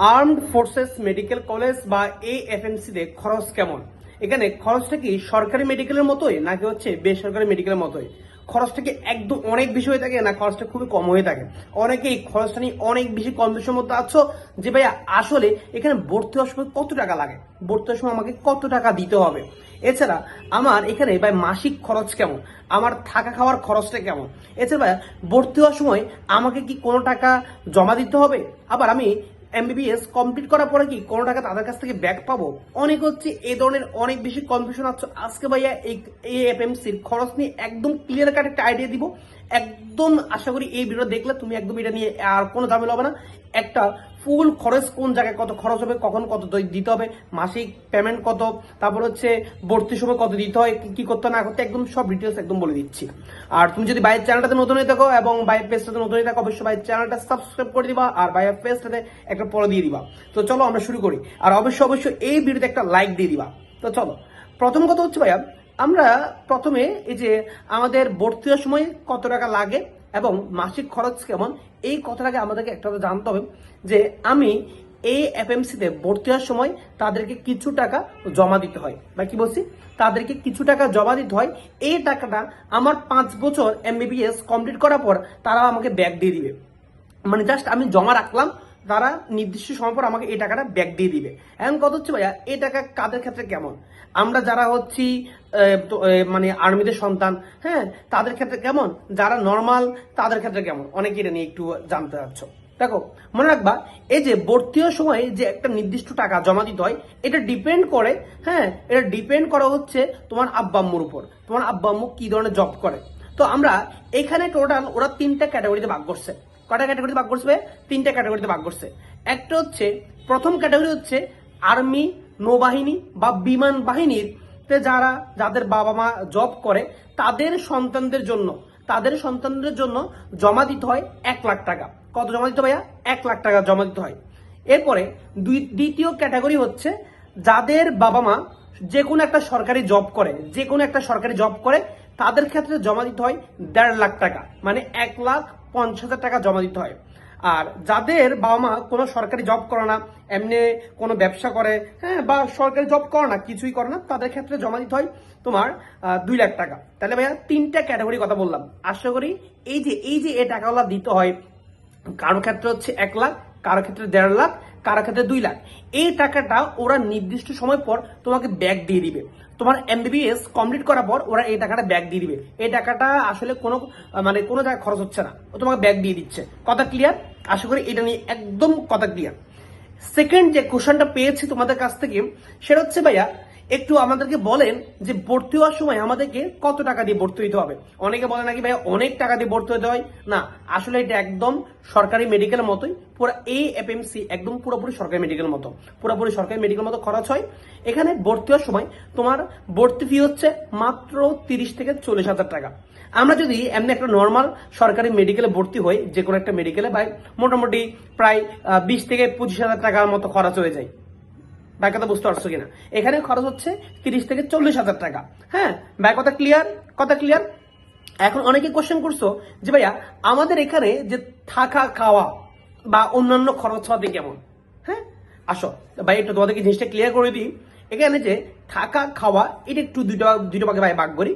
Armed forces medical college বা AFMC তে খরচ কেমন? এখানে খরচটা কি সরকারি মেডিকেলের মতোই নাকি হচ্ছে বেসরকারি মেডিকেলের মতোই? খরচটা কি একদম অনেক বেশি হয়ে থাকে না খরচটা খুবই কম হয়ে থাকে? অনেকেই খরচটা নিয়ে অনেক বেশি কনফিউশনের মধ্যে আছো যে ভাইয়া আসলে এখানে ভর্তি হওয়ার সময় কত টাকা লাগে, ভর্তি হওয়ার সময় আমাকে কত টাকা দিতে হবে, এছাড়া আমার এখানে ভাই মাসিক খরচ কেমন, আমার থাকা খাওয়ার খরচটা কেমন, এছাড়া ভাই ভর্তি হওয়ার সময় আমাকে কি কোনো টাকা জমা দিতে হবে, আবার আমি এমবিবিএস কমপ্লিট করার পরে কি কোনো টাকা তাদের কাছ থেকে ব্যাক পাবো? অনেক হচ্ছে এই ধরনের অনেক বেশি কনফিউশন আছে। আজকে ভাইয়া এই এফএমসির খরচ নিয়ে একদম ক্লিয়ার কাট একটা আইডিয়া দিব। একদম আশা করি এই ভিডিও দেখলে তুমি একদম এটা নিয়ে আর কোনো ঝামেলা হবে না। একটা ফুল খরচ কোন জায়গায় কত খরচ হবে, কখন কত দিতে হবে, মাসিক পেমেন্ট কত, তারপর হচ্ছে ভর্তির সময় কত দিতে হয়, কি করতে না করতে একদম সব ডিটেলস একদম বলে দিচ্ছি। আর তুমি যদি বাইরের চ্যানেলটাতে নতুন হয়ে থাকো এবং বাইরের পেজটাতে নতুন হয়ে থাকো অবশ্যই বাইরের চ্যানেলটা সাবস্ক্রাইব করে দিবা আর বাইরের পেজটাতে একটা ফলো দিয়ে দিবা। তো চলো আমরা শুরু করি, আর অবশ্যই এই ভিডিওতে একটা লাইক দিয়ে দিবা। তো চলো, প্রথম কথা হচ্ছে ভাইয়া আমরা প্রথমে এই যে আমাদের ভর্তি হওয়ার সময় কত টাকা লাগে এবং মাসিক খরচ কেমন এই কথাটাকে আমাদেরকে একটা জানতে হবে যে আমি এই এফএমসিতে ভর্তি হওয়ার সময় তাদেরকে কিছু টাকা জমা দিতে হয়, বা কি বলছি, তাদেরকে কিছু টাকা জমা দিতে হয়। এই টাকাটা আমার 5 বছর এমবিবিএস কমপ্লিট করার পর তারা আমাকে ব্যাক দিয়ে দিবে। মানে জাস্ট আমি জমা রাখলাম, তারা নির্দিষ্ট সময় পর আমাকে এই টাকাটা ব্যাক দিয়ে দিবে। এখন কত হচ্ছে ভাইয়া এই টাকা কাদের ক্ষেত্রে কেমন? আমরা যারা হচ্ছি মানে আর্মিদের সন্তান, হ্যাঁ, তাদের ক্ষেত্রে কেমন, যারা নর্মাল তাদের ক্ষেত্রে কেমন, অনেকে এটা নিয়ে একটু জানতে চাচ্ছ। দেখো, মনে রাখবা এই যে ভর্তি হওয়ার সময় যে একটা নির্দিষ্ট টাকা জমা দিতে হয় এটা ডিপেন্ড করে, হ্যাঁ, এটা ডিপেন্ড করা হচ্ছে তোমার আব্বা আম্মুর উপর, তোমার আব্বা আম্মু কি ধরনের জব করে। তো আমরা এখানে টোটাল ওরা 3টা ক্যাটাগরিতে ভাগ করছে। কটা ক্যাটাগরিতে ভাগ করছে? 3টা ক্যাটাগরিতে ভাগ করছে। একটা হচ্ছে, প্রথম ক্যাটাগরি হচ্ছে আর্মি, নৌবাহিনী বা বিমান বাহিনীর যারা, যাদের বাবা মা জব করে তাদের সন্তানদের জন্য জমা দিতে হয় 1 লাখ টাকা। কত জমা দিতে ভাইয়া? 1 লাখ টাকা জমা দিতে হয়। এরপরে দ্বিতীয় ক্যাটাগরি হচ্ছে যাদের বাবা মা যে কোনো একটা সরকারি জব করে তাদের ক্ষেত্রে জমা দিতে হয় 1.5 লাখ টাকা, মানে 1,50,000 টাকা জমা দিতে হয়। আর যাদের বাবা মা কোনো সরকারি জব করে না, এমনি কোনো ব্যবসা করে, হ্যাঁ, বা সরকারি জব করে না, কিছুই করে না, তাদের ক্ষেত্রে জমা দিতে হয় তোমার 2 লাখ টাকা। তাহলে ভাইয়া 3টা ক্যাটাগরি কথা বললাম। আশা করি এই যে এই টাকাগুলো দিতে হয়, কারো ক্ষেত্রে হচ্ছে 1 লাখ, কারো ক্ষেত্রে 1.5 লাখ, কারো ক্ষেত্রে 2 লাখ। এই টাকাটা ওরা নির্দিষ্ট সময় পর তোমাকে ব্যাক দিয়ে দিবে। তোমার এমবিবিএস কমপ্লিট করার পর ওরা এই টাকাটা ব্যাক দিয়ে দিবে। এই টাকাটা আসলে কোনো কোনো জায়গায় খরচ হচ্ছে না, ও তোমাকে ব্যাক দিয়ে দিচ্ছে। কথা ক্লিয়ার? আশা করি এটা নিয়ে একদম কথা ক্লিয়ার। সেকেন্ড যে কোশ্চেনটা পেয়েছি তোমাদের কাছ থেকে সেটা হচ্ছে ভাইয়া একটু আমাদেরকে বলেন যে ভর্তি হওয়ার সময় আমাদেরকে কত টাকা দিয়ে ভর্তি হতে হবে। অনেকে বলে নাকি ভাইয়া অনেক টাকা দিয়ে ভর্তি হতে হয়। না, আসলে এটা একদম সরকারি মেডিকেলের মতোই, পুরো এই এফএমসি একদম পুরোপুরি সরকারি মেডিকেলের মতো, পুরোপুরি সরকারি মেডিকেল মতো খরচ হয়। এখানে ভর্তি হওয়ার সময় তোমার ভর্তি ফি হচ্ছে মাত্র 30 থেকে 40 হাজার টাকা। আমরা যদি এমনি একটা নর্মাল সরকারি মেডিকেলে ভর্তি হই, যে কোনো একটা মেডিকেলে ভাই মোটামুটি প্রায় 20 থেকে 25 হাজার টাকার মতো খরচ হয়ে যায়। ভাই কথা বুঝতে পারছো কিনা? এখানে খরচ হচ্ছে 30 থেকে 40 হাজার টাকা। হ্যাঁ ভাই, কথা ক্লিয়ার? কথা ক্লিয়ার? এখন অনেকে কোশ্চেন করছো যে ভাইয়া আমাদের এখানে যে থাকা খাওয়া বা অন্যান্য খরচ হবে কেমন। হ্যাঁ, আসো ভাই একটু তোমাদেরকে জিনিসটা ক্লিয়ার করে দিই। এখানে যে থাকা খাওয়া এটা একটু দুটো ভাগে ভাই ভাগ করি।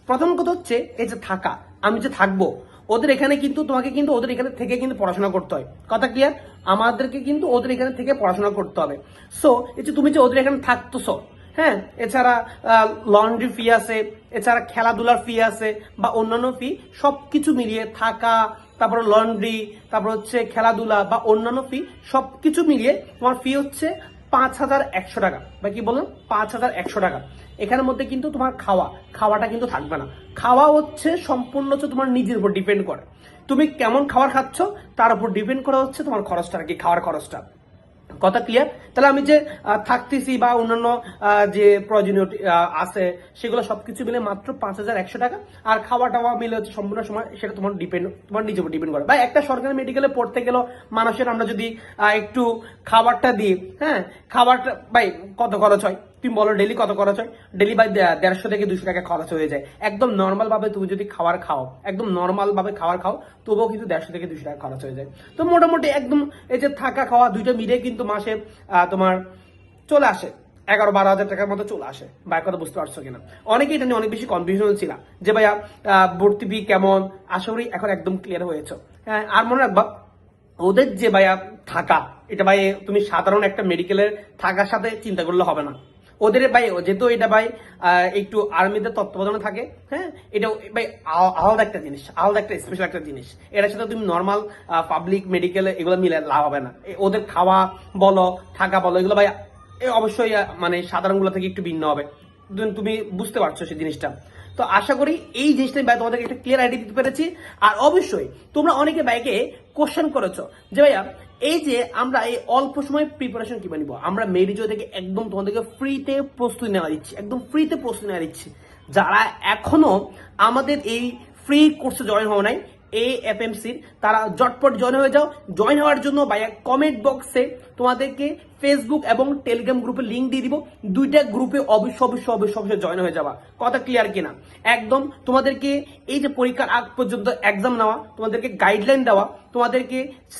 প্রথম কথা হচ্ছে এই যে থাকা, আমি যে থাকবো ওদের এখানে কিন্তু তোমাকে কিন্তু ওদের এখানে থেকে কিন্তু পড়াশোনা করতে হয়। কথা ক্লিয়ার? আমাদেরকে কিন্তু ওদের এখানে থেকে পড়াশোনা করতে হবে। সো এই যে তুমি যে ওদের এখানে থাকতেছো, হ্যাঁ, এছাড়া লন্ড্রি ফি আছে, এছাড়া খেলাধুলার ফি আছে বা অন্যান্য ফি, সবকিছু মিলিয়ে থাকা, তারপর লন্ড্রি, তারপর হচ্ছে খেলাধুলা বা অন্যান্য ফি, সবকিছু মিলিয়ে তোমার ফি হচ্ছে 5,100 টাকা। বা কি বললাম? 5,100 টাকা। এখানের মধ্যে কিন্তু তোমার খাওয়াটা কিন্তু থাকবে না। খাওয়া হচ্ছে সম্পূর্ণ হচ্ছে তোমার নিজের উপর ডিপেন্ড করে, তুমি কেমন খাবার খাচ্ছ তার উপর ডিপেন্ড করা হচ্ছে তোমার খরচটা, আর কি খাওয়ার খরচটা। কথা ক্লিয়ার? তাহলে আমি যে থাকতেছি বা অন্যান্য যে প্রয়োজনীয় আছে সেগুলো সবকিছু মিলে মাত্র 5,100 টাকা। আর খাওয়া টাওয়া মিলে হচ্ছে সম্পূর্ণ সময় সেটা তোমার নিজের উপর ডিপেন্ড করে। বা একটা সরকারি মেডিকেলে পড়তে গেলেও মানুষের আমরা যদি একটু খাবারটা দিই, হ্যাঁ, খাবারটা ভাই কত খরচ হয়? তুমি বলো ডেলি কত খরচ হয়? ডেলি বাই 150 থেকে 200 টাকা খরচ হয়ে যায়। একদম নর্মাল ভাবে তুমি যদি খাবার খাও, একদম নর্মাল ভাবে খাবার খাও, তবুও কিন্তু 150 থেকে 200 টাকা খরচ হয়ে যায়। তো মোটামুটি একদম এই যে থাকা খাওয়া দুইটা মিলে কিন্তু মাসে তোমার চলে আসে 11-12 হাজার টাকার মতো চলে আসে। ভাই কথা বুঝতে পারছো কিনা? অনেকে এটা নিয়ে অনেক বেশি কনফিউশন ছিল যে ভাইয়া ভর্তি ফি কেমন। আশা করি এখন একদম ক্লিয়ার হয়েছে। হ্যাঁ, আর মনে রাখবা ওদের যে ভাইয়া থাকা, এটা ভাই তুমি সাধারণ একটা মেডিকেলের থাকার সাথে চিন্তা করলে হবে না। ওদের ভাই যেহেতু এটা ভাই একটু আর্মিদের তত্ত্বাবধানে থাকে, হ্যাঁ, এটা ভাই আলাদা একটা জিনিস, আলাদা একটা স্পেশাল একটা জিনিস। এটার সাথে তুমি নর্মাল পাবলিক মেডিকেলে এগুলো মিলে লাভ হবে না। ওদের খাওয়া বলো, থাকা বলো, এগুলো ভাই অবশ্যই মানে সাধারণগুলো থেকে একটু ভিন্ন হবে। তুমি বুঝতে পারছো সেই জিনিসটা। তো আশা করি এই জিনিসটা ভাই তোমাদেরকে একটা ক্লিয়ার আইডিয়া দিতে পেরেছি। আর অবশ্যই তোমরা অনেকে ভাইকে কোশ্চেন করেছো যে ভাইয়া এই যে আমরা এই অল্প সময় প্রিপারেশন কিভাবে নিব। আমরা মেডিজো থেকে একদম তোমাদেরকে ফ্রিতে প্রস্তুতি নেওয়া দিচ্ছি, একদম ফ্রিতে প্রস্তুতি নেওয়া দিচ্ছি। যারা এখনো আমাদের এই ফ্রি কোর্সে জয়েন হওয়া নাই AFMCর, তারা জটপট জয়েন হয়ে যাও। জয়েন হওয়ার জন্য ভাইয়া কমেন্ট বক্সে তোমাদেরকে ফেসবুক এবং টেলিগ্রাম গ্রুপে লিঙ্ক দিয়ে দিব। দুইটা গ্রুপে অবশ্যই জয়েন হয়ে যাবা। কথা ক্লিয়ার কিনা? একদম তোমাদেরকে এই যে পরীক্ষার আগ পর্যন্ত এক্সাম নেওয়া, তোমাদেরকে গাইডলাইন দেওয়া, তোমাদেরকে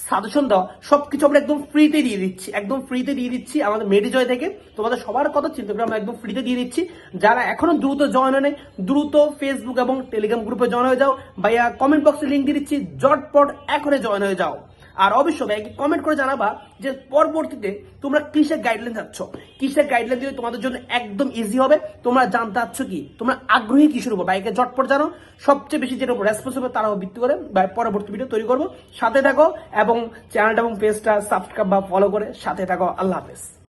সাজেশন দেওয়া, সবকিছু আমরা একদম ফ্রিতে দিয়ে দিচ্ছি, একদম ফ্রিতে দিয়ে দিচ্ছি আমাদের মেডিজয় থেকে। তোমাদের সবার কথা চিন্তা করে আমরা একদম ফ্রিতে দিয়ে দিচ্ছি। যারা এখনো দ্রুত জয়েন হয় নাই, দ্রুত ফেসবুক এবং টেলিগ্রাম গ্রুপে জয়েন হয়ে যাও। ভাইয়া কমেন্ট বক্সে লিঙ্ক দিয়ে দিচ্ছি, জটপট এখনই জয়েন হয়ে যাও। আর অবশ্যই ভাই কমেন্ট করে জানাবা যে পরবর্তীতে তোমরা কিসের গাইডলাইন চাচ্ছ, কিসের গাইডলাইন দিলে তোমাদের জন্য একদম ইজি হবে। তোমরা জানতে চাচ্ছ কি, তোমরা আগ্রহী কিসের উপর, বাইকে জটপট জানো। সবচেয়ে বেশি যেটা উপর রেসপন্স হবে তারাও ভিত্তি করে পরবর্তী ভিডিও তৈরি করবো। সাথে থাকো এবং চ্যানেলটা এবং পেজটা সাবস্ক্রাইব বা ফলো করে সাথে থাকো। আল্লাহ হাফেজ।